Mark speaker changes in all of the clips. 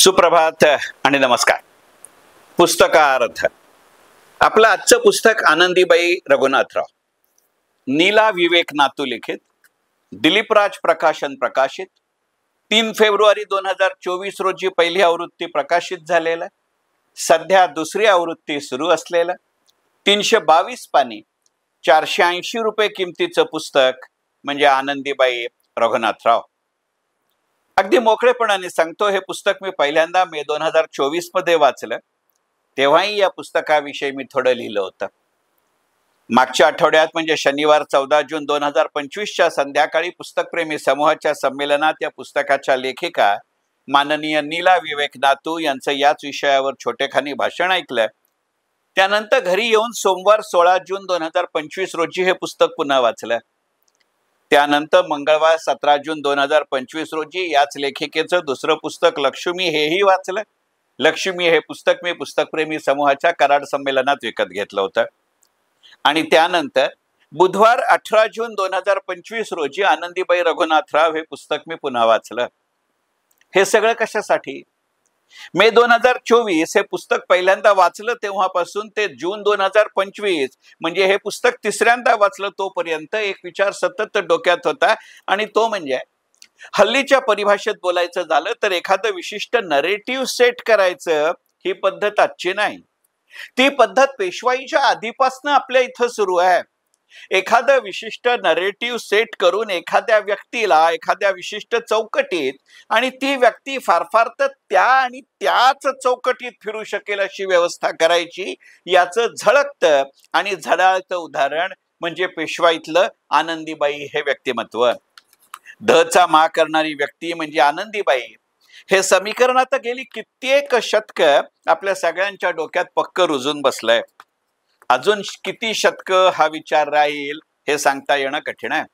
Speaker 1: सुप्रभात आणि नमस्कार. पुस्तकार्थ. आपलं आजचं पुस्तक आनंदीबाई रघुनाथराव, नीला विवेक नातू लिखित, दिलीपराज प्रकाशन प्रकाशित, 3 फेब्रुवारी 2024 रोजी पहिली आवृत्ती प्रकाशित झालेलं, सध्या दुसरी आवृत्ती सुरू असलेलं, 322 पानी, 480 रुपये किमतीचं पुस्तक म्हणजे आनंदीबाई रघुनाथराव. अगदी मोकळेपणाने सांगतो, हे पुस्तक मी पहिल्यांदा मे 2024 मध्ये वाचलं. तेव्हाही या पुस्तकाविषयी मी थोडं लिहिलं होतं. मागच्या आठवड्यात म्हणजे शनिवार 14 जून 2025च्या संध्याकाळी पुस्तकप्रेमी समूहाच्या संमेलनात या पुस्तकाच्या लेखिका माननीय नीला विवेक नातू यांचं याच विषयावर छोटेखानी भाषण ऐकलं. त्यानंतर घरी येऊन सोमवार 16 जून 2025 रोजी हे पुस्तक पुन्हा वाचलं. त्यानंतर मंगळवार 17 जून 2025 रोजी याच लेखिकेचं दुसरं पुस्तक लक्ष्मी हेही वाचलं. लक्ष्मी हे पुस्तक मी पुस्तकप्रेमी समूहाच्या कराड संमेलनात विकत घेतलं होतं. आणि त्यानंतर बुधवार 18 जून 2025 रोजी आनंदीबाई रघुनाथराव हे पुस्तक मी पुन्हा वाचलं. हे सगळं कशासाठी? मे 2024 हे पुस्तक पहिल्यांदा वाचलं तेव्हापासून ते जून 2025 म्हणजे हे पुस्तक तिसऱ्यांदा वाचलं तोपर्यंत एक विचार सतत डोक्यात होता, आणि तो म्हणजे हल्लीच्या परिभाषेत बोलायचं झालं तर एखादं विशिष्ट नरेटिव्ह सेट करायचं ही पद्धत आजची नाही. ती पद्धत पेशवाईच्या आधीपासून आपल्या इथं सुरू आहे. एखादं विशिष्ट नरेटिव्ह सेट करून एखाद्या व्यक्तीला एखाद्या विशिष्ट चौकटीत, आणि ती व्यक्ती फार फार तर त्या आणि त्याच चौकटीत फिरू शकेल अशी व्यवस्था करायची, याचं झळकतं आणि झळाळतं उदाहरण म्हणजे पेशवाईतलं आनंदीबाई हे व्यक्तिमत्व. धचा मा करणारी व्यक्ती म्हणजे आनंदीबाई हे समीकरण आता गेली कित्येक शतक आपल्या सगळ्यांच्या डोक्यात पक्क रुजून बसलंय. अजून किती शतक हा विचार राहील हे सांगता येणं कठीण आहे.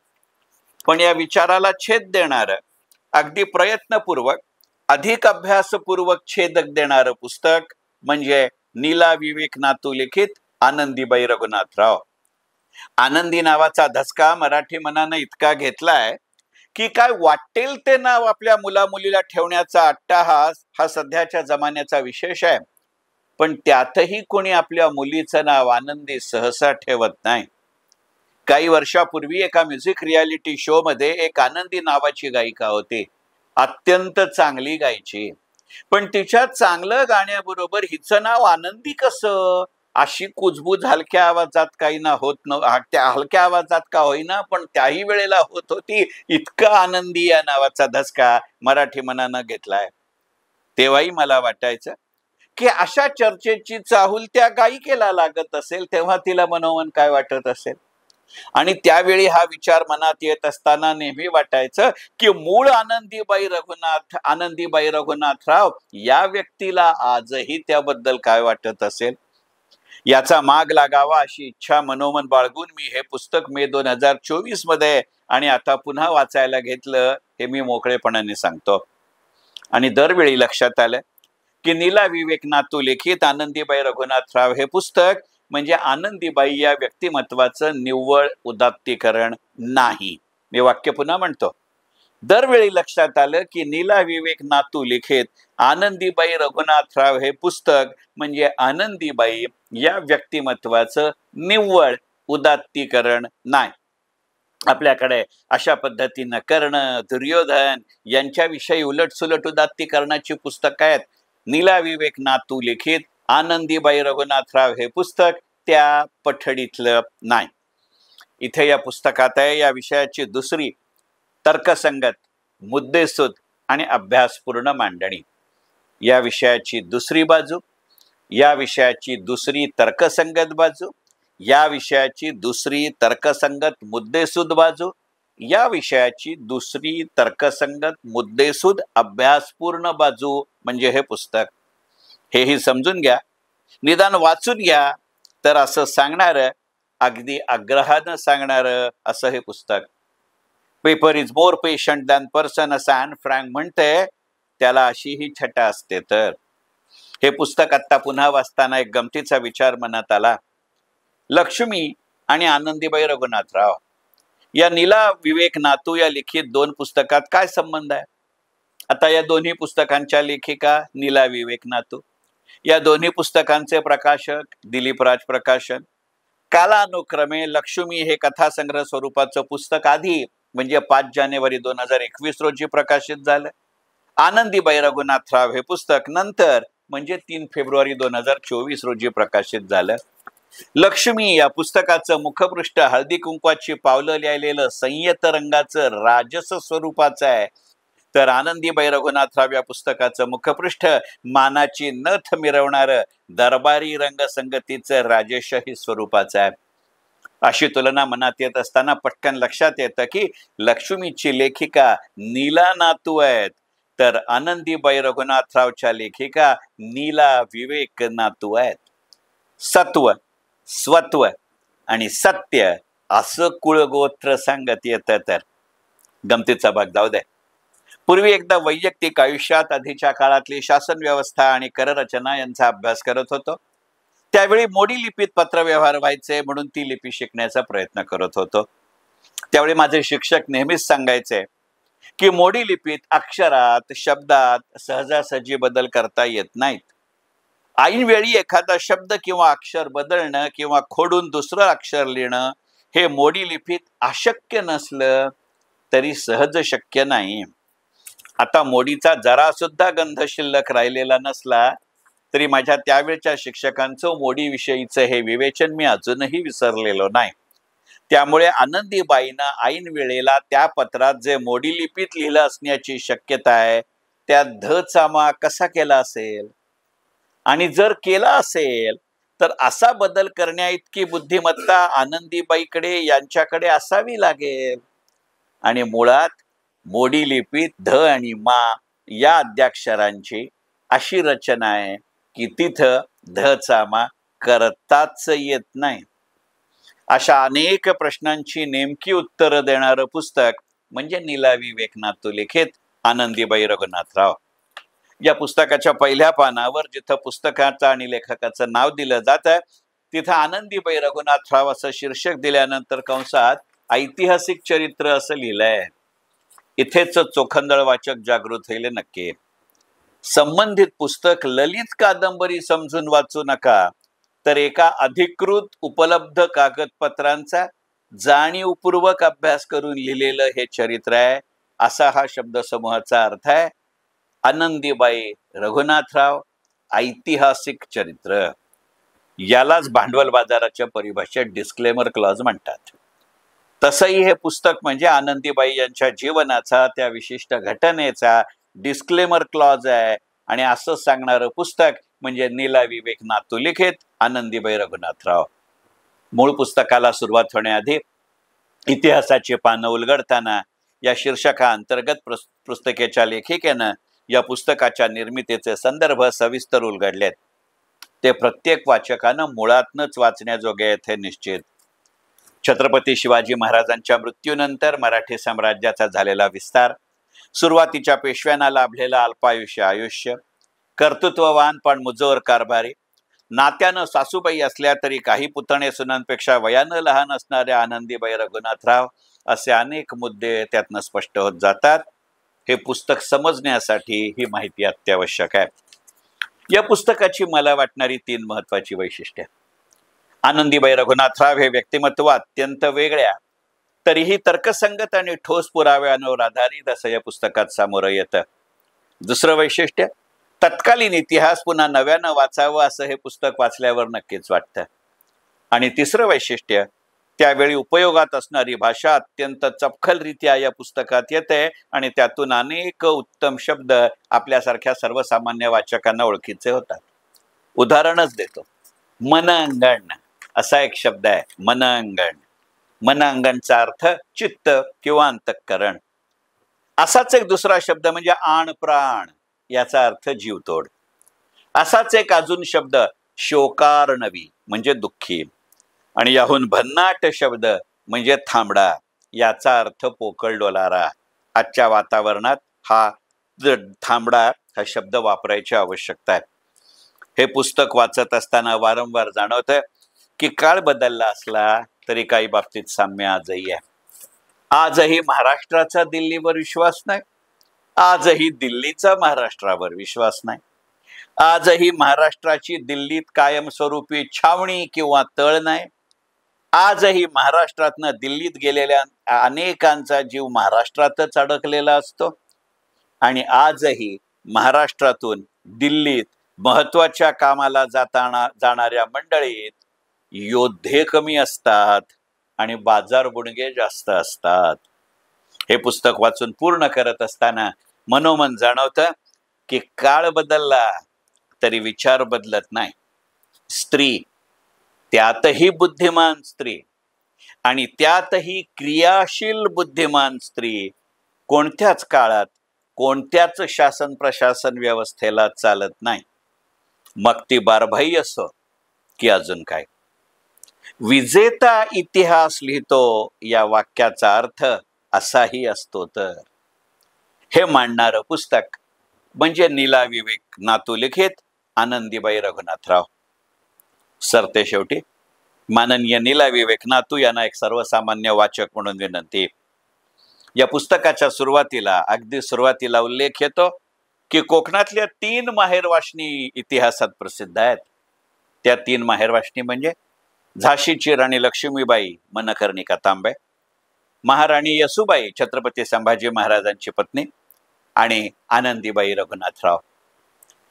Speaker 1: पण या विचाराला छेद देणारं, अगदी प्रयत्नपूर्वक अधिक अभ्यासपूर्वक छेदक देणारं पुस्तक म्हणजे नीला विवेक नातू लिखित आनंदीबाई रघुनाथराव. आनंदी नावाचा धसका मराठी मनानं इतका घेतलाय की काय वाटेल ते नाव आपल्या मुलामुलीला ठेवण्याचा अट्टाहास हा सध्याच्या जमान्याचा विशेष आहे. पण त्यातही कोणी आपल्या मुलीचं नाव आनंदी सहसा ठेवत नाही. काही वर्षापूर्वी एका म्युझिक रियालिटी शो मध्ये एक आनंदी नावाची गायिका होती. अत्यंत चांगली गायची, पण तिच्या चांगलं गाण्याबरोबर हिचं नाव आनंदी कसं अशी कुजबूज हलक्या आवाजात काही ना होत त्या हलक्या आवाजात का होईना पण त्याही वेळेला होत होती. इतका आनंदी या नावाचा धसका मराठी मनानं घेतलाय. तेव्हाही मला वाटायचं की अशा चर्चेची चाहूल त्या गायिकेला लागत असेल तेव्हा तिला मनोमन काय वाटत असेल. आणि त्यावेळी हा विचार मनात येत असताना नेहमी वाटायचं की मूळ आनंदीबाई रघुनाथराव या व्यक्तीला आजही त्याबद्दल काय वाटत असेल. याचा माग लागावा अशी इच्छा मनोमन बाळगून मी हे पुस्तक मे 2024 मध्ये आणि आता पुन्हा वाचायला घेतलं, हे मी मोकळेपणाने सांगतो. आणि दरवेळी लक्षात आलं की नीला विवेक नातू लिखित आनंदीबाई रघुनाथराव हे पुस्तक म्हणजे आनंदीबाई या व्यक्तिमत्वाचं निव्वळ उदात्तीकरण नाही. मी वाक्य पुन्हा म्हणतो. दरवेळी लक्षात आलं की नीला विवेक नातू लिखित आनंदीबाई रघुनाथराव हे पुस्तक म्हणजे आनंदीबाई या व्यक्तिमत्वाचं निव्वळ उदात्तीकरण नाही. आपल्याकडे अशा पद्धतीनं कर्ण, दुर्योधन यांच्याविषयी उलटसुलट उदात्तीकरणाची पुस्तकं आहेत. नीला विवेक नातू लिखित आनंदीबाई रघुनाथराव हे पुस्तक त्या पठडीतलं नाही. इथे या पुस्तकात आहे या विषयाची दुसरी तर्कसंगत, मुद्देसूद आणि अभ्यासपूर्ण मांडणी. या विषयाची दुसरी बाजू, या विषयाची दुसरी तर्कसंगत बाजू, या विषयाची दुसरी तर्कसंगत मुद्देसूद बाजू, या विषयाची दुसरी तर्कसंगत मुद्देसूद अभ्यासपूर्ण बाजू म्हणजे हे पुस्तक. हेही समजून घ्या, निदान वाचून घ्या. तर असं सांगणारं, अगदी आग्रहानं सांगणारं असं हे पुस्तक. Paper is more patient than person असं ॲन फ्रँक म्हणते, त्याला अशी ही छटा असते. तर हे पुस्तक आता पुन्हा वाचताना एक गमतीचा विचार मनात आला. लक्ष्मी आणि आनंदीबाई रघुनाथराव या नीला विवेक नातू या लिखित 2 पुस्तकात काय संबंध आहे? आता या दोन्ही पुस्तकांच्या लेखिका नीला विवेक नातू, या दोन्ही पुस्तकांचे प्रकाशक दिलीपराज प्रकाशन. कालानुक्रमे लक्ष्मी हे कथासंग्रह स्वरूपाचं पुस्तक आधी म्हणजे 5 जानेवारी 2021 रोजी प्रकाशित झालं. आनंदीबाई रघुनाथराव हे पुस्तक नंतर म्हणजे 3 फेब्रुवारी 2024 रोजी प्रकाशित झालं. लक्ष्मी या पुस्तकाचं मुखपृष्ठ हळदी कुंकवाची पावलं लिहिलेलं संयत रंगाचं राजस स्वरूपाचं आहे, तर आनंदीबाई रघुनाथराव या पुस्तकाचं मुखपृष्ठ मानाची नथ मिरवणारं दरबारी रंगसंगतीचं राजेशाही स्वरूपाचं आहे. अशी तुलना मनात येत असताना पटकन लक्षात येतं की लक्ष्मीची लेखिका नीला नातू आहेत, तर आनंदीबाई रघुनाथरावच्या लेखिका नीला विवेक नातू आहेत. सत्व, स्वत्व आणि सत्य असं कुळगोत्र सांगत येतं. तर गमतीचा भाग जाऊ दे. पूर्वी एकदा वैयक्तिक आयुष्यात आधीच्या काळातली शासन व्यवस्था आणि कररचना यांचा अभ्यास करत होतो. त्यावेळी मोडी लिपीत पत्रव्यवहार व्हायचे म्हणून ती लिपी शिकण्याचा प्रयत्न करत होतो. त्यावेळी माझे शिक्षक नेहमीच सांगायचे की मोडी लिपीत अक्षरात शब्दात सहजासहजी बदल करता येत नाहीत. ऐनवेळी एखादा शब्द किंवा अक्षर बदलणं किंवा खोडून दुसरं अक्षर लिहिणं हे मोडी लिपीत अशक्य नसलं तरी सहज शक्य नाही. आता मोडीचा जरा सुद्धा गंध शिल्लक राहिलेला नसला तरी माझ्या त्यावेळच्या शिक्षकांचं मोडीविषयीचं हे विवेचन मी अजूनही विसरलेलो नाही. त्यामुळे आनंदीबाईंना ऐन वेळेला त्या पत्रात जे मोडी लिपीत लिहिलं असण्याची शक्यता आहे त्यात ध चामा कसा केला असेल, आणि जर केला असेल तर असा बदल करण्या इतकी बुद्धिमत्ता आनंदीबाईकडे यांच्याकडे असावी लागेल. आणि मुळात मोडी लिपीत ध आणि मा या अद्याक्षरांची अशी रचना आहे की तिथं ध चामा करताच येत नाही. अशा अनेक प्रश्नांची नेमकी उत्तरं देणारं पुस्तक म्हणजे नीला विवेक नातू लिखित आनंदीबाई रघुनाथराव. या पुस्तकाच्या पहिल्या पानावर जिथं पुस्तकाचं आणि लेखकाचं नाव दिलं जातं तिथं आनंदीबाई रघुनाथराव असं शीर्षक दिल्यानंतर कंसात ऐतिहासिक चरित्र असं लिहिलंय. इथेच चोखंदळ वाचक जागृत होईल नक्की. संबंधित पुस्तक ललित कादंबरी समजून वाचू नका, तर एका अधिकृत उपलब्ध कागदपत्रांचा जाणीवपूर्वक अभ्यास करून लिहिलेलं हे चरित्र आहे, असा हा शब्दसमूहाचा अर्थ आहे. आनंदीबाई रघुनाथराव ऐतिहासिक चरित्र, यालाच भांडवल बाजाराच्या परिभाषेत डिस्क्लेमर क्लॉज म्हणतात. तसंही हे पुस्तक म्हणजे आनंदीबाई यांच्या जीवनाचा त्या विशिष्ट घटनेचा डिस्क्लेमर क्लॉज आहे. आणि असं सांगणारं पुस्तक म्हणजे नीला विवेक नातू लिखित आनंदीबाई रघुनाथराव. मूळ पुस्तकाला सुरुवात होण्याआधी इतिहासाची पानं उलगडताना या शीर्षकाअंतर्गत पुस्तकाच्या लेखिकेनं या पुस्तकाच्या निर्मितीचे संदर्भ सविस्तर उलगडलेत. ते प्रत्येक वाचकानं मुळातनच वाचण्याजोगे आहेत हे निश्चित. छत्रपती शिवाजी महाराजांच्या मृत्यूनंतर मराठी साम्राज्याचा झालेला विस्तार, सुरुवातीच्या पेशव्यांना लाभलेला अल्पायुष्य आयुष्य, कर्तृत्ववान पण मुजोर कारभारी, नात्यानं सासूबाई असल्या तरी काही पुतणे सुनांपेक्षा वयानं लहान असणाऱ्या आनंदीबाई रघुनाथराव, असे अनेक मुद्दे त्यातनं स्पष्ट होत जातात. हे पुस्तक समजण्यासाठी ही माहिती अत्यावश्यक आहे. या पुस्तकाची मला वाटणारी 3 महत्वाची वैशिष्ट्ये. आनंदीबाई रघुनाथराव हे व्यक्तिमत्व अत्यंत वेगळ्या तरीही तर्कसंगत आणि ठोस पुराव्यांवर आधारित असं या पुस्तकात सामोरं येतं. दुसरं वैशिष्ट्य, तत्कालीन इतिहास पुन्हा नव्यानं वाचावं असं हे पुस्तक वाचल्यावर नक्कीच वाटतं. आणि तिसरं वैशिष्ट्य, त्यावेळी उपयोगात असणारी भाषा अत्यंत चपखलरित्या या पुस्तकात येते आणि त्यातून अनेक उत्तम शब्द आपल्यासारख्या सर्वसामान्य वाचकांना ओळखीचे होतात. उदाहरणच देतो. मनअंगण असा एक शब्द आहे. मनअंगण, मनअंगणचा अर्थ चित्त किंवा अंतःकरण. असाच एक दुसरा शब्द म्हणजे आण प्राण, याचा अर्थ जीवतोड. असाच एक अजून शब्द शोकार्णवी म्हणजे दुःखी. आणि याहून भन्नाट शब्द म्हणजे थांबडा, याचा अर्थ पोकळ डोलारा. आजच्या वातावरणात हा थांबडा हा शब्द वापरायची आवश्यकता आहे. हे पुस्तक वाचत असताना वारंवार जाणवतं की काळ बदलला असला तरी काही बाबतीत साम्य आजही आहे. आजही महाराष्ट्राचा दिल्लीवर विश्वास नाही. आजही दिल्लीचा महाराष्ट्रावर विश्वास नाही. आजही महाराष्ट्राची दिल्लीत कायमस्वरूपी छावणी किंवा तळ नाही. आजही महाराष्ट्रातनं दिल्लीत गेलेल्या अनेकांचा जीव महाराष्ट्रातच अडकलेला असतो. आणि आजही महाराष्ट्रातून दिल्लीत महत्वाच्या कामाला जाणाऱ्या मंडळीत योद्धे कमी असतात आणि बाजार बुणगे जास्त असतात. हे पुस्तक वाचून पूर्ण करत असताना मनोमन जाणवतं की काळ बदलला तरी विचार बदलत नाही. स्त्री, त्यातही बुद्धिमान स्त्री आणि त्यातही क्रियाशील बुद्धिमान स्त्री कोणत्याच काळात कोणत्याच शासन प्रशासन व्यवस्थेला चालत नाही. मग ती बारभाई असो की अजून काय. विजेता इतिहास लिहितो या वाक्याचा अर्थ असाही असतो. तर हे मांडणारं पुस्तक म्हणजे नीला विवेक नातू लिखित आनंदीबाई रघुनाथराव. सरते शेवटी माननीय नीला विवेक नातू यांना एक सर्वसामान्य वाचक म्हणून विनंती. या पुस्तकाच्या अगदी सुरुवातीला उल्लेख येतो की कोकणातल्या 3 माहेरवाशणी इतिहासात प्रसिद्ध आहेत. त्या 3 माहेरवाशणी म्हणजे झाशीची राणी लक्ष्मीबाई मनकर्णिका तांबे, महाराणी येसूबाई छत्रपती संभाजी महाराजांची पत्नी आणि आनंदीबाई रघुनाथराव.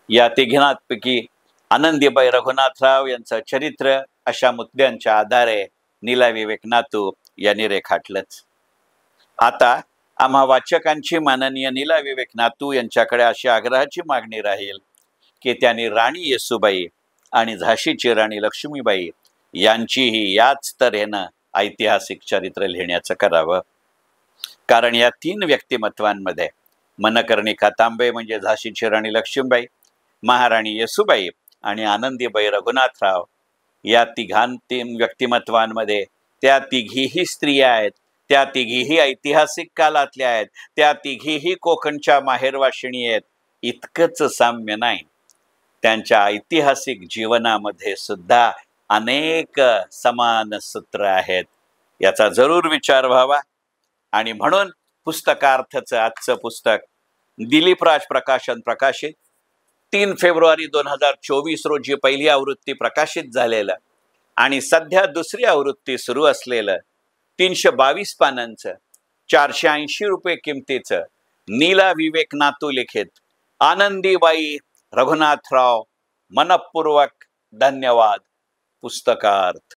Speaker 1: या तिघांपैकी आनंदीबाई रघुनाथराव यांचं चरित्र अशा मुद्द्यांच्या आधारे नीला विवेक नातू यांनी रेखाटलंच. आता आम्हा वाचकांची माननीय नीला विवेक नातू यांच्याकडे अशी आग्रहाची मागणी राहील की त्यांनी राणी येसूबाई आणि झाशीची राणी लक्ष्मीबाई यांचीही याच तऱ्हेनं ऐतिहासिक चरित्र लिहिण्याचं करावं. कारण या 3 व्यक्तिमत्वांमध्ये मनकर्णिका तांबे म्हणजे झाशीची राणी लक्ष्मीबाई, महाराणी येसूबाई आणि आनंदीबाई रघुनाथराव या 3 व्यक्तिमत्वांमध्ये त्या तिघीही स्त्रिया आहेत. त्या तिघीही ऐतिहासिक काळातल्या आहेत. त्या तिघीही कोकणच्या माहेरवाशिणी आहेत. इतकंच साम्य नाही, त्यांच्या ऐतिहासिक जीवनामध्ये सुद्धा अनेक समान सूत्र आहेत. याचा जरूर विचार व्हावा. आणि म्हणून पुस्तकार्थचं आजचं पुस्तक दिलीपराज प्रकाशन प्रकाशित 3 फेब्रुवारी 2024 रोजी पहिली आवृत्ती प्रकाशित झालेलं आणि सध्या दुसरी आवृत्ती सुरू असलेलं 322 पानांचं 480 रुपये किमतीचं नीला विवेक नातू लिखित आनंदीबाई रघुनाथराव मनपूर्वक धन्यवाद पुस्तकार्थ.